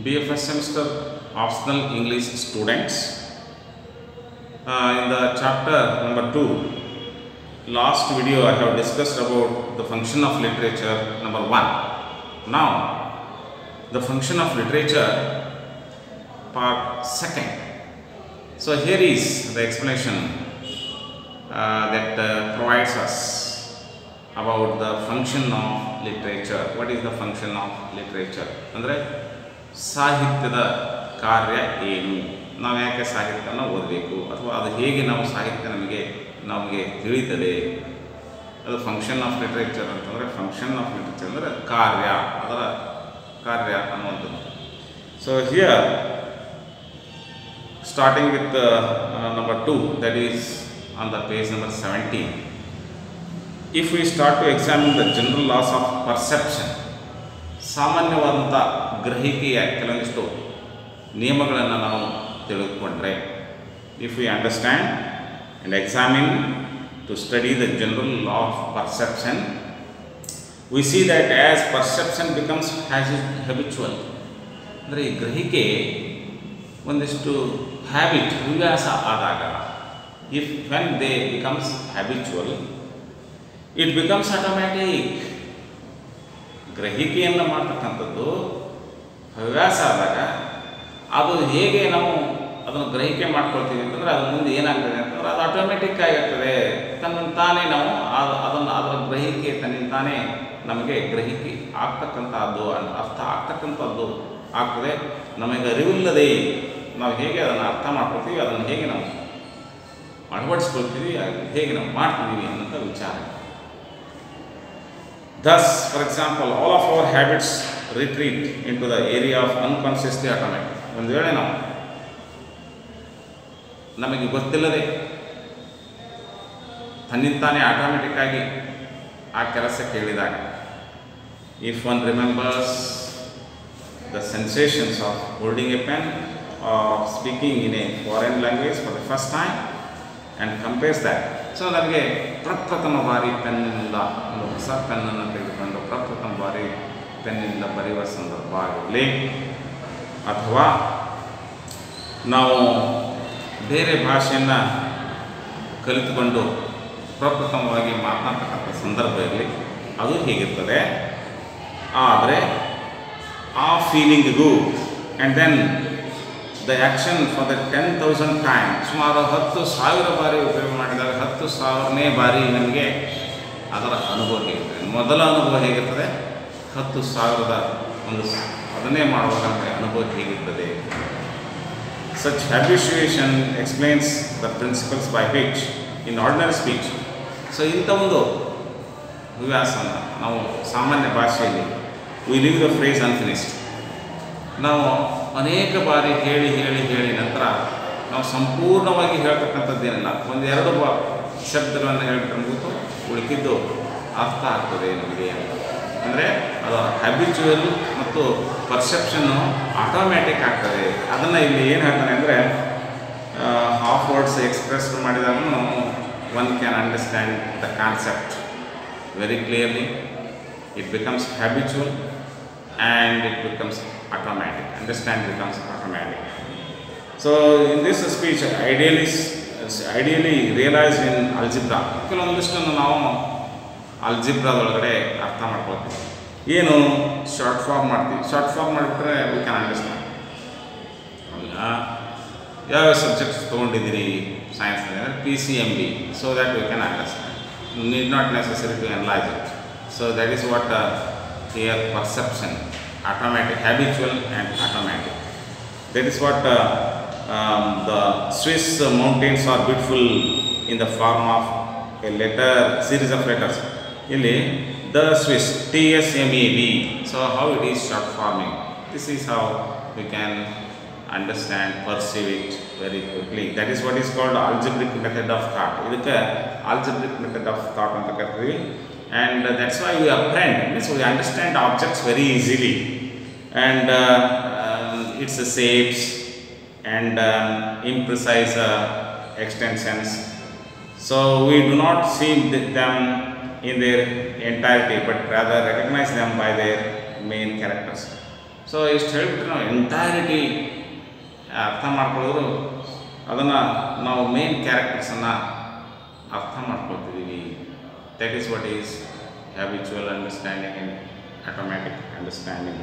Dear first semester optional English students, in the chapter number 2, last video I have discussed about the function of literature number 1. Now, the function of literature part 2. So here is the explanation that provides us about the function of literature. What is the function of literature? ಅಂದರೆ ಸಾಹಿತ್ಯದ ಕಾರ್ಯ ಏನು, ನಾವು ಯಾಕೆ ಸಾಹಿತ್ಯನ ಓದಬೇಕು ಅಥವಾ ಅದು ಹೇಗೆ ನಾವು ಸಾಹಿತ್ಯ ನಮಗೆ ತಿಳಿಯುತ್ತದೆ. ಅದು ಫಂಕ್ಷನ್ ಆಫ್ ಲಿಟ್ರೇಚರ್ ಅಂತಂದರೆ ಫಂಕ್ಷನ್ ಆಫ್ ಲಿಟ್ರೇಚರ್ ಅಂದರೆ ಕಾರ್ಯ, ಅದರ ಕಾರ್ಯ ಅನ್ನುವಂಥದ್ದು. So here starting with number 2, that is on the page number 17. If we start to examine the general laws of perception, ಸಾಮಾನ್ಯವಾದಂಥ ಗ್ರಹಿಕೆಯ ಕೆಲವೊಂದಿಷ್ಟು ನಿಯಮಗಳನ್ನು ನಾವು ತಿಳಿದುಕೊಂಡ್ರೆ, if we understand and examine to study the general law of perception, we see that as perception becomes habitual, ಅಂದರೆ ಈ ಗ್ರಹಿಕೆ ಒಂದಿಷ್ಟು habit ಹವ್ಯಾಸ ಆದಾಗ, when they becomes habitual, it becomes automatic. ಗ್ರಹಿಕೆಯನ್ನು ಮಾಡ್ತಕ್ಕಂಥದ್ದು ಹವ್ಯಾಸ ಆದಾಗ ಅದು ಹೇಗೆ ನಾವು ಅದನ್ನು ಗ್ರಹಿಕೆ ಮಾಡ್ಕೊಳ್ತೀವಿ ಅಂತಂದರೆ ಅದು ಮುಂದೆ ಏನಾಗ್ತದೆ ಅಂತಂದ್ರೆ ಅದು ಆಟೋಮೆಟಿಕ್ ಆಗಿರ್ತದೆ. ತನ್ನಂತಾನೇ ನಾವು ಅದರ ಗ್ರಹಿಕೆ ತನ್ನಿಂತಾನೇ ನಮಗೆ ಗ್ರಹಿಕೆ ಆಗ್ತಕ್ಕಂಥದ್ದು, ಅರ್ಥ ಆಗ್ತಕ್ಕಂಥದ್ದು ಆಗ್ತದೆ. ನಮಗೆ ಅರಿವಿಲ್ಲದೆ ನಾವು ಹೇಗೆ ಅದನ್ನು ಅರ್ಥ ಮಾಡ್ಕೊಳ್ತೀವಿ, ಅದನ್ನು ಹೇಗೆ ನಾವು ಅಳವಡಿಸ್ಕೊಳ್ತೀವಿ, ಹೇಗೆ ನಾವು ಮಾಡ್ತಿದ್ದೀವಿ ಅನ್ನೋಂಥ ವಿಚಾರ. Thus, for example, all of our habits retreat into the area of unconsciously automatic. ಒಂದು ವೇಳೆ ನಮಗೆ ಗೊತ್ತಿಲ್ಲದೆ ತನ್ನಿಂತಾನೇ ಆಟೋಮೆಟಿಕ್ ಆಗಿ ಆ ಕೆಲಸಕ್ಕೆ ಹೇಳಿದಾಗ, if one remembers the sensations of holding a pen or speaking in a foreign language for the first time and compares that. So ನನಗೆ ಪ್ರಪ್ರಥಮ ಬಾರಿ ಪೆನ್ನಿಂದ ಒಂದು ಹೊಸ ಪೆನ್ನನ್ನು ತೆಗೆದುಕೊಂಡು ಪ್ರಪ್ರಥಮ ಬಾರಿ ಪೆನ್ನಿಂದ ಬರೆಯುವ ಸಂದರ್ಭ ಆಗಲಿ, ಅಥವಾ ನಾವು ಬೇರೆ ಭಾಷೆಯನ್ನು ಕಲಿತುಕೊಂಡು ಪ್ರಪ್ರಥಮವಾಗಿ ಮಾತನಾಡ್ತಕ್ಕಂಥ ಸಂದರ್ಭ ಇರಲಿ, ಅದು ಹೇಗಿರ್ತದೆ. ಆದರೆ ಆ ಫೀಲಿಂಗಿಗೂ and then the action for the 10,000 time, ಸುಮಾರು 10,000 ಬಾರಿ ಉಪಯೋಗ ಮಾಡಿದಾಗ 10,000ನೇ ಬಾರಿ ನಮಗೆ ಅದರ ಅನುಭವ ಹೇಗಿರ್ತದೆ. ಮೊದಲ ಅನುಭವ ಹೇಗಿರ್ತದೆ, 10,000ದ ಅದನ್ನೇ ಮಾಡುವಾಗ ನಮಗೆ ಅನುಭವ ಹೇಗಿರ್ತದೆ. Such habituation explains the principles by which in ordinary speech, so ಇಂಥ ಒಂದು ಹವ್ಯಾಸನ ನಾವು ಸಾಮಾನ್ಯ ಭಾಷೆಯಲ್ಲಿ we leave the phrase unfinished. ನಾವು ಅನೇಕ ಬಾರಿ ಹೇಳಿ ನಂತರ ನಾವು ಸಂಪೂರ್ಣವಾಗಿ ಹೇಳ್ತಕ್ಕಂಥದ್ದೇನಿಲ್ಲ, ಒಂದೆರಡು ಶಬ್ದಗಳನ್ನು ಹೇಳ್ಬಿಟ್ಟು ಮುಗಿತು, ಉಳಿಕಿದ್ದು ಅರ್ಥ ಆಗ್ತದೆ ನಮಗೆ. ಅಂದರೆ ಅದು ಹ್ಯಾಬಿಚುವಲ್ ಮತ್ತು ಪರ್ಸೆಪ್ಷನ್ನು ಆಟೋಮ್ಯಾಟಿಕ್ ಆಗ್ತದೆ. ಅದನ್ನು ಇಲ್ಲಿ ಏನು ಹೇಳ್ತಾನೆ ಅಂದರೆ, ಹಾಫ್ ವರ್ಡ್ಸ್ ಎಕ್ಸ್ಪ್ರೆಸ್ ಮಾಡಿದಾಗ one can understand the concept very clearly. It becomes habitual and it becomes automatic. Understand becomes automatic. So in this speech, ideally realized in algebra, ಕೆಲವೊಂದಿಷ್ಟನ್ನು ನಾವು ಅಲ್ಜಿಬ್ರಾದೊಳಗಡೆ ಅರ್ಥ ಮಾಡ್ಕೊಳ್ತೀವಿ. ಏನು ಶಾರ್ಟ್ ಫಾರ್ಮ್ ಮಾಡ್ತೀವಿ, ಶಾರ್ಟ್ ಫಾರ್ಮ್ ಮಾಡಿಬಿಟ್ರೆ we can understand. ಈಗ ಯಾವ ಸಬ್ಜೆಕ್ಟ್ಸ್ ತೊಗೊಂಡಿದ್ದೀರಿ ಸೈನ್ಸ್ನಲ್ಲಿ ಅಂದರೆ PCMB, so that we can understand. Need not necessary to analyse it. So that is what here perception, automatic, habitual and automatic. That is what the Swiss mountains are beautiful in the form of a letter, series of letters. Illi the Swiss, TSMAB. So how it is short forming. This is how we can understand, perceive it very quickly. That is what is called algebraic method of thought. Idakke algebraic method of thought anta karthivi. And that's why we apprehend, means we understand objects very easily, and its shapes and imprecise extensions. So we do not see them in their entirety, but rather recognize them by their main characters. So so ಇಷ್ಟು ಹೇಳಿಬಿಟ್ರೆ ನಾವು entirety ಅರ್ಥ ಮಾಡ್ಕೊಳ್ಳೋರು ಅದನ್ನು ನಾವು main ಕ್ಯಾರೆಕ್ಟರ್ಸನ್ನು ಅರ್ಥ ಮಾಡ್ಕೊಳ್ತಿದ್ದೀವಿ. That is what is habitual understanding and automatic understanding.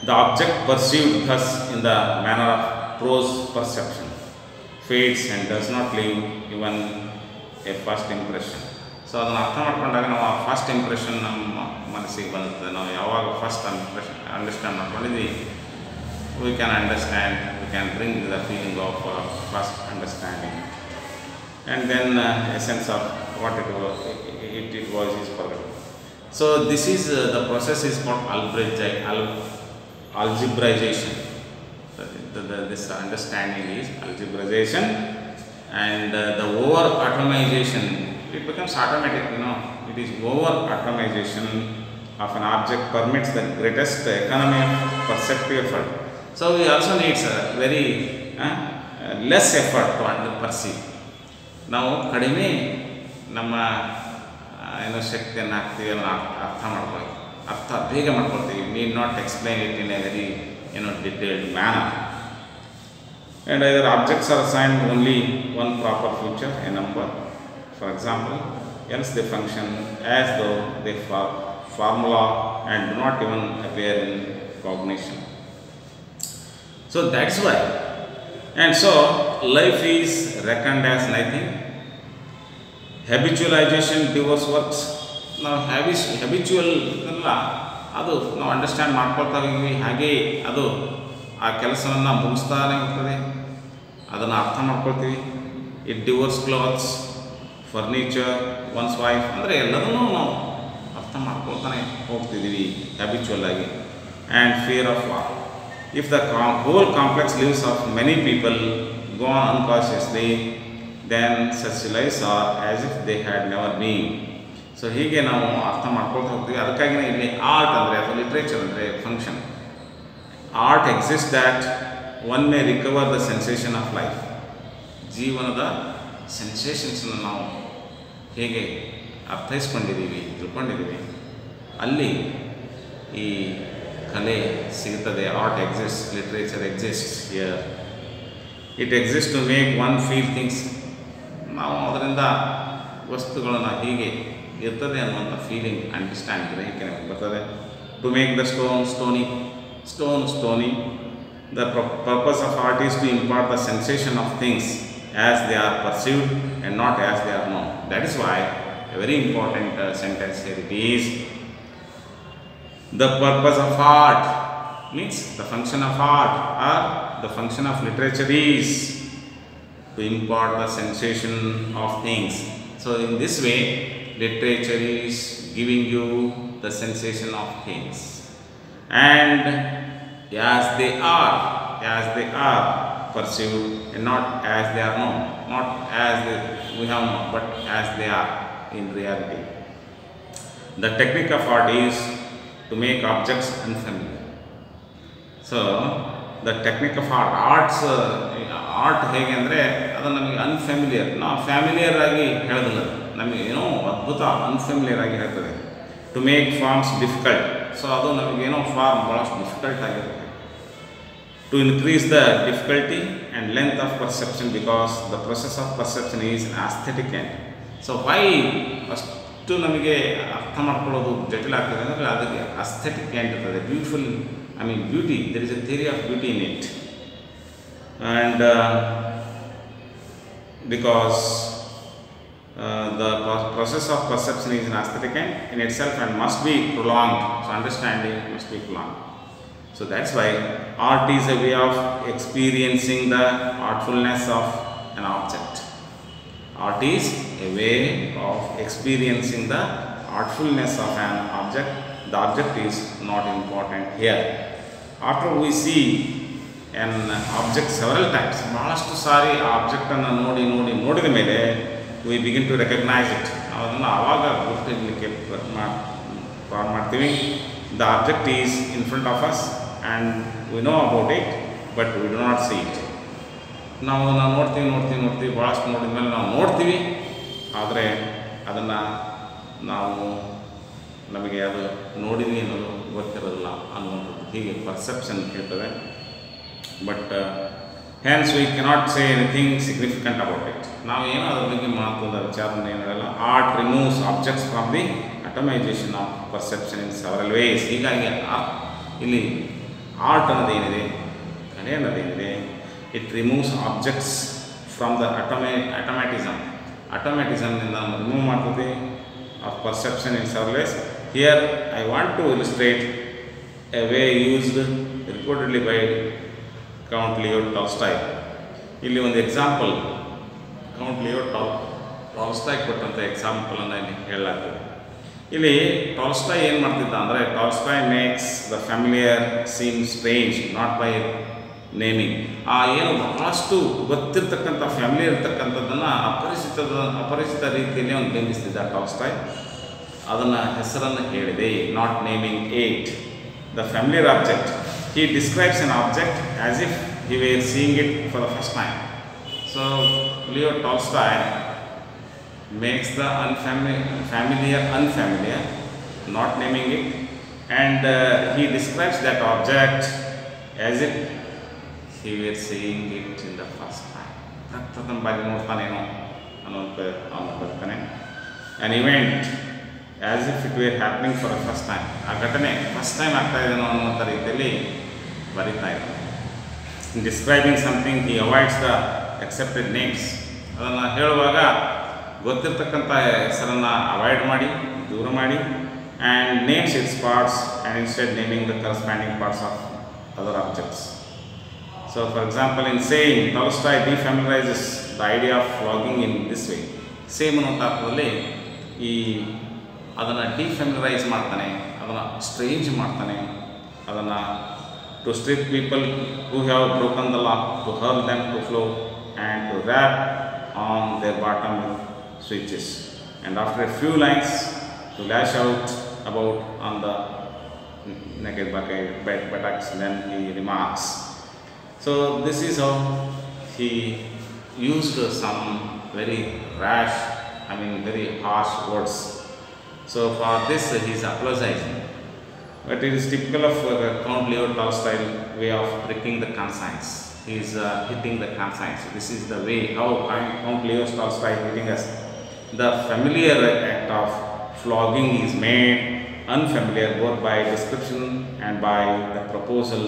The object perceived thus in the manner of prose perception fades and does not leave even a first impression. So ಅದನ್ನು ಅರ್ಥ ಮಾಡ್ಕೊಂಡಾಗ ನಾವು ಆ ಫಸ್ಟ್ ಇಂಪ್ರೆಷನ್ ನಮ್ಮ ಮನಸ್ಸಿಗೆ ಬರುತ್ತೆ. ನಾವು ಯಾವಾಗ ಫಸ್ಟ್ ಇಂಪ್ರೆಷನ್ ಅಂಡರ್ಸ್ಟ್ಯಾಂಡ್ ಮಾಡ್ಕೊಂಡಿದ್ವಿ, we can understand, we can bring the feeling of first understanding, and then essence of what it was is forgotten. So this is the process is called algebraization. This understanding is algebraization, and the over atomization, it becomes automatic, it is over atomization of an object permits the greatest economy of perceptive effort. So we also need very less effort to perceive. ನಾವು ಕಡಿಮೆ ನಮ್ಮ ಶಕ್ತಿಯನ್ನು ಹಾಕ್ತೀವಿ, ಅರ್ಥ ಮಾಡ್ಕೊಳ್ಳಿ, ಅರ್ಥ ಬೇಗ ಮಾಡ್ಕೊಳ್ತೀವಿ. Need not explain it in a very detailed manner. And either objects are assigned only one proper feature, a number, for example, else they function as though they formula and do not even appear in cognition. So that's why. And so life is reckoned as nothing. Habitualization divorce works. ನಾವು habitual ಅಲ್ಲ, ಅದು ನಾವು understand ಮಾಡ್ಕೊಳ್ತಾ ಇದ್ದೀವಿ, ಹಾಗೆ ಅದು ಆ ಕೆಲಸವನ್ನು ಮುಗಿಸ್ತಾನೆ ಹೋಗ್ತದೆ, ಅದನ್ನು ಅರ್ಥ ಮಾಡ್ಕೊಳ್ತೀವಿ. It divorce clothes, furniture, once wife, ಅಂದರೆ ಎಲ್ಲದನ್ನೂ ನಾವು ಅರ್ಥ ಮಾಡ್ಕೊಳ್ತಾನೆ ಹೋಗ್ತಿದ್ದೀವಿ ಹ್ಯಾಬಿಚುವಲ್ ಆಗಿ. And fear of war. If the whole complex lives of many people go on unconsciously, then such lives are as if they had never been. So ಹೀಗೆ ನಾವು ಅರ್ಥ ಮಾಡ್ಕೊಳ್ತಾ ಹೋಗ್ತೀವಿ. ಅದಕ್ಕಾಗಿಯೇ ಇಲ್ಲಿ ಆರ್ಟ್ ಅಂದರೆ ಅಥವಾ ಲಿಟ್ರೇಚರ್ ಅಂದರೆ function. Art exist that one May recover the sensation of life. ಜೀವನದ ಸೆನ್ಸೇಷನ್ಸನ್ನು ನಾವು ಹೇಗೆ ಅರ್ಥೈಸ್ಕೊಂಡಿದ್ದೀವಿ, ತಿಳ್ಕೊಂಡಿದ್ದೀವಿ, ಅಲ್ಲಿ ಈ ಕಲೆ ಸಿಗುತ್ತದೆ. Art exist, literature exist here. It exist to make one feel things. ನಾವು ಅದರಿಂದ ವಸ್ತುಗಳನ್ನು ಹೀಗೆ ಇರ್ತದೆ ಅನ್ನುವಂಥ ಫೀಲಿಂಗ್, ಅಂಡರ್ಸ್ಟ್ಯಾಂಡ್, ಗ್ರಹಿಕೆ ನಮಗೆ ಬರ್ತದೆ. To make the stone stony. The purpose of art is to impart the sensation of things as they are perceived and not as they are known. That is why a very important sentence here it is. The purpose of art means the function of art or the function of literature is to impart the sensation of things. So in this way, literature is giving you the sensation of things, and as they are perceived, and not as they are known, not as we have known, but as they are in reality. The technique of art is to make objects unfamiliar. So the technique of art ಹೇಗೆ ಅಂದರೆ ಅದು ನಮಗೆ ಅನ್ಫ್ಯಾಮಿಲಿಯರ್, ನಾವು familiar ಆಗಿ ಹೇಳೋದಿಲ್ಲ, ನಮಗೆ ಏನೋ ಅದ್ಭುತ ಅನ್ಫ್ಯಾಮಿಲಿಯರ್ ಆಗಿ ಹೇಳ್ತದೆ. To make forms difficult. So ಅದು ನಮಗೇನೋ ಫಾರ್ಮ್ ಭಾಳಷ್ಟು ಡಿಫಿಕಲ್ಟ್ ಆಗಿರುತ್ತೆ. To increase the difficulty and length of perception, because the process of perception is an aesthetic end. So why ಅಷ್ಟು ನಮಗೆ ಅರ್ಥ ಮಾಡ್ಕೊಳ್ಳೋದು ಜಟಿಲ ಆಗ್ತದೆ ಅಂದರೆ ಅದಕ್ಕೆ ಅಸ್ಥೆಟಿಕ್ ಎಂಡ್ ಇರ್ತದೆ. Beautiful, beauty, there is a theory of beauty in it. And because the process of perception is an aesthetic end in itself and must be prolonged, so understanding must be prolonged. So that's why art is a way of experiencing the artfulness of an object. Art is a way of experiencing the artfulness of an object. The object is not important here. After we see an object several times, ಬಹಳಷ್ಟು ಸಾರಿ ಆ ಆಬ್ಜೆಕ್ಟನ್ನು ನೋಡಿದ ಮೇಲೆ we begin to recognize it. ನಾವು ಅದನ್ನು ಆವಾಗ ಗುರುತಿಡಲಿಕ್ಕೆ ಮಾಡ್ತೀವಿ. The object is in front of us and we know about it, but we do not see it. ನಾವು ಅದನ್ನು ನೋಡ್ತೀವಿ, ಭಾಳಷ್ಟು ನೋಡಿದ ಮೇಲೆ ನಾವು ನೋಡ್ತೀವಿ, ಆದರೆ ಅದನ್ನು ನಮಗೆ ಅದು ನೋಡಿದ್ವಿ ಅನ್ನೋದು ಗೊತ್ತಿರೋದಿಲ್ಲ ಅನ್ನುವಂಥದ್ದು ಹೀಗೆ ಪರ್ಸೆಪ್ಷನ್ ಹೇಳ್ತದೆ. But hence we cannot say anything significant about it. ನಾವು ಏನೋ ಅದ್ರ ಬಗ್ಗೆ ಮಹತ್ವದ ವಿಚಾರವನ್ನು ಏನು ಹೇಳಲ್ಲ. Art removes objects from the atomisation of perception in several ways. ಹೀಗಾಗಿ ಇಲ್ಲಿ ಆರ್ಟ್ ಅನ್ನೋದೇನಿದೆ, ಕಲೆ ಅನ್ನೋದೇನಿದೆ, it removes objects from the ಅಟಮ್ಯಾಟಿಸಮ್ನಿಂದ ರಿಮೂವ್ ಮಾಡ್ತದೆ of perception in several ways. Here I want to illustrate a way used reportedly by Count Leo Tolstoy. ಇಲ್ಲಿ ಒಂದು example count Leo Tolstoy ಕೊಟ್ಟಂಥ ಎಕ್ಸಾಂಪಲನ್ನು ಇಲ್ಲಿ ಹೇಳಲಾಗ್ತದೆ. ಇಲ್ಲಿ ಟಾಲ್ಸ್ಟಾಯ್ ಏನು ಮಾಡ್ತಿದ್ದ ಅಂದರೆ, Tolstoy makes the familiar seem strange not by naming. ಏನು ಬಹಳಷ್ಟು ಗೊತ್ತಿರ್ತಕ್ಕಂಥ ಫ್ಯಾಮಿಲಿ ಇರ್ತಕ್ಕಂಥದ್ದನ್ನು ಅಪರಿಚಿತ ರೀತಿಯಲ್ಲಿ ಅವನು ಬಿಂಬಿಸ್ತಿದ್ದ ಟಾಲ್ಸ್ಟಾಯ್. ಅದನ್ನು ಹೆಸರನ್ನು ಹೇಳಿದೆ, not naming eight the familiar object. He describes an object as if he were seeing it for the first time. So Leo Tolstoy makes the familiar unfamiliar, not naming it, and he describes that object as if he were seeing it in the first time. ಪ್ರಥಮ ಬಾರಿ ನೋಡ್ತಾನೇನೋ ಅನ್ನೋಂಥ ಅವನು ಬರ್ತಾನೆ. An event as if it were happening for the first time. ಆ ಘಟನೆ first time ಆಗ್ತಾ ಇದೆನೋ ಅನ್ನುವಂಥ ರೀತಿಯಲ್ಲಿ ಬರೀತಾ ಇದ್ದಾನೆ. In describing something he avoids the accepted names. ಅದನ್ನು ಹೇಳುವಾಗ ಗೊತ್ತಿರ್ತಕ್ಕಂಥ ಹೆಸರನ್ನು ಅವಾಯ್ಡ್ ಮಾಡಿ, ದೂರ ಮಾಡಿ, and names its parts and instead naming the corresponding parts of other objects. So for example in same, Tolstoy defamiliarises the idea of flogging in this way. Same ಅನ್ನೋ ಅರ್ಥದಲ್ಲಿ ಅದನ್ನು ಡಿಫ್ಯಾಮಿಲರೈಸ್ ಮಾಡ್ತಾನೆ, ಅದನ್ನು ಸ್ಟ್ರೇಂಜ್ ಮಾಡ್ತಾನೆ, ಅದನ್ನು to strip people who have broken the law, to hurl them to floor and to rap on their bottom with switches, and after a few lines to lash out about on the naked buttocks. Then he remarks. So this is how he used some very rash, very harsh words. So for this he is apologizing. But it is typical of Count Leo Tolstoy way of pricking the conscience. He is hitting the conscience. This is the way how Count Leo Tolstoy is hitting us. The familiar act of flogging is made unfamiliar both by description and by the proposal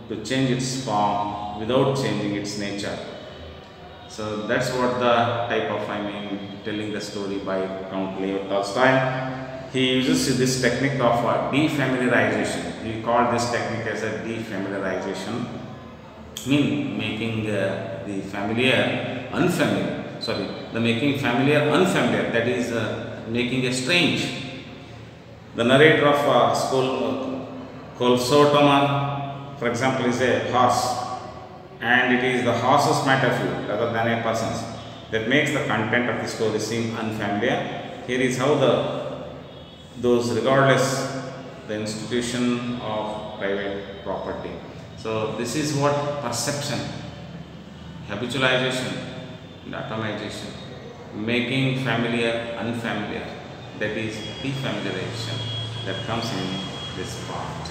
to change its form without changing its nature. So that's what the type of telling the story by Count Leo Tolstoy. He uses this technique of defamiliarization. He called this technique as a defamiliarization, making the familiar unfamiliar. Making familiar unfamiliar. That is making a strange. The narrator of Kolsotoma, for example, is a horse, and it is the horse's metaphor rather than a person's that makes the content of the story seem unfamiliar. Here is how those regardless the institution of private property. So this is what perception, habitualization, atomization, making familiar unfamiliar, that is defamiliarization, that comes in this part.